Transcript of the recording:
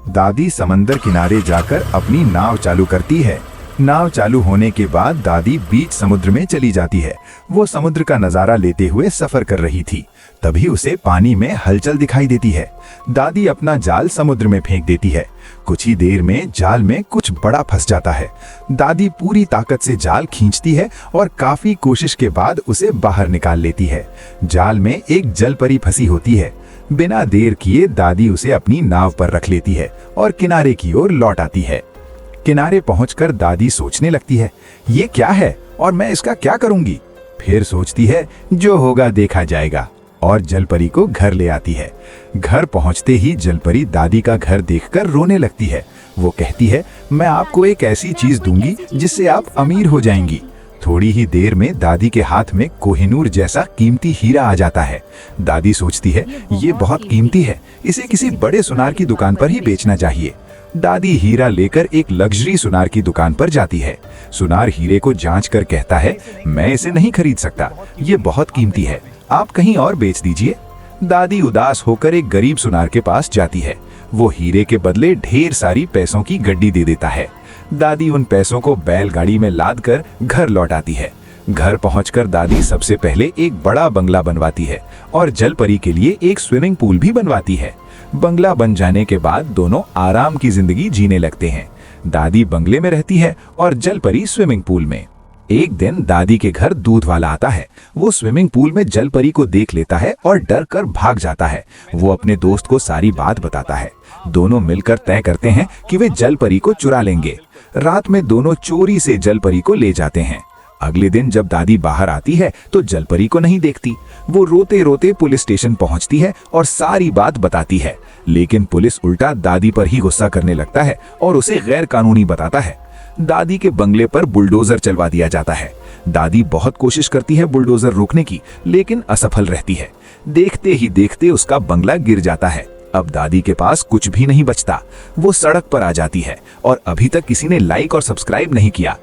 दादी समंदर किनारे जाकर अपनी नाव चालू करती है। नाव चालू होने के बाद दादी बीच समुद्र में चली जाती है। वो समुद्र का नजारा लेते हुए सफर कर रही थी। तभी उसे पानी में हलचल दिखाई देती है। दादी अपना जाल समुद्र में फेंक देती है। कुछ ही देर में जाल में कुछ बड़ा फंस जाता है। दादी पूरी ताकत से जाल खींचती है और काफी कोशिश के बाद उसे बाहर निकाल लेती है। जाल में एक जलपरी फंसी होती है। बिना देर किए दादी उसे अपनी नाव पर रख लेती है और किनारे की ओर लौट आती है। किनारे पहुंचकर दादी सोचने लगती है, ये क्या है और मैं इसका क्या करूंगी। फिर सोचती है, जो होगा देखा जाएगा, और जलपरी को घर ले आती है। घर पहुंचते ही जलपरी दादी का घर देखकर रोने लगती है। वो कहती है, मैं आपको एक ऐसी चीज दूंगी जिससे आप अमीर हो जाएंगी। थोड़ी ही देर में दादी के हाथ में कोहिनूर जैसा कीमती हीरा आ जाता है। दादी सोचती है, ये बहुत कीमती है, इसे किसी बड़े सुनार की दुकान पर ही बेचना चाहिए। दादी हीरा लेकर एक लग्जरी सुनार की दुकान पर जाती है। सुनार हीरे को जांच कर कहता है, मैं इसे नहीं खरीद सकता, ये बहुत कीमती है, आप कहीं और बेच दीजिए। दादी उदास होकर एक गरीब सुनार के पास जाती है। वो हीरे के बदले ढेर सारी पैसों की गड्डी दे देता है। दादी उन पैसों को बैलगाड़ी में लादकर घर लौट आती है। घर पहुंचकर दादी सबसे पहले एक बड़ा बंगला बनवाती है और जलपरी के लिए एक स्विमिंग पूल भी बनवाती है। बंगला बन जाने के बाद दोनों आराम की जिंदगी जीने लगते हैं। दादी बंगले में रहती है और जलपरी स्विमिंग पूल में। एक दिन दादी के घर दूध वाला आता है। वो स्विमिंग पूल में जलपरी को देख लेता है और डर कर भाग जाता है। वो अपने दोस्त को सारी बात बताता है। दोनों मिलकर तय करते हैं कि वे जलपरी को चुरा लेंगे। रात में दोनों चोरी से जलपरी को ले जाते हैं। अगले दिन जब दादी बाहर आती है तो जलपरी को नहीं देखती। वो रोते रोते पुलिस स्टेशन पहुंचती है और सारी बात बताती है, लेकिन पुलिस उल्टा दादी पर ही गुस्सा करने लगता है और उसे गैर कानूनी बताता है। दादी के बंगले पर बुलडोजर चलवा दिया जाता है। दादी बहुत कोशिश करती है बुलडोजर रोकने की, लेकिन असफल रहती है। देखते ही देखते उसका बंगला गिर जाता है। अब दादी के पास कुछ भी नहीं बचता। वो सड़क पर आ जाती है और अभी तक किसी ने लाइक और सब्सक्राइब नहीं किया।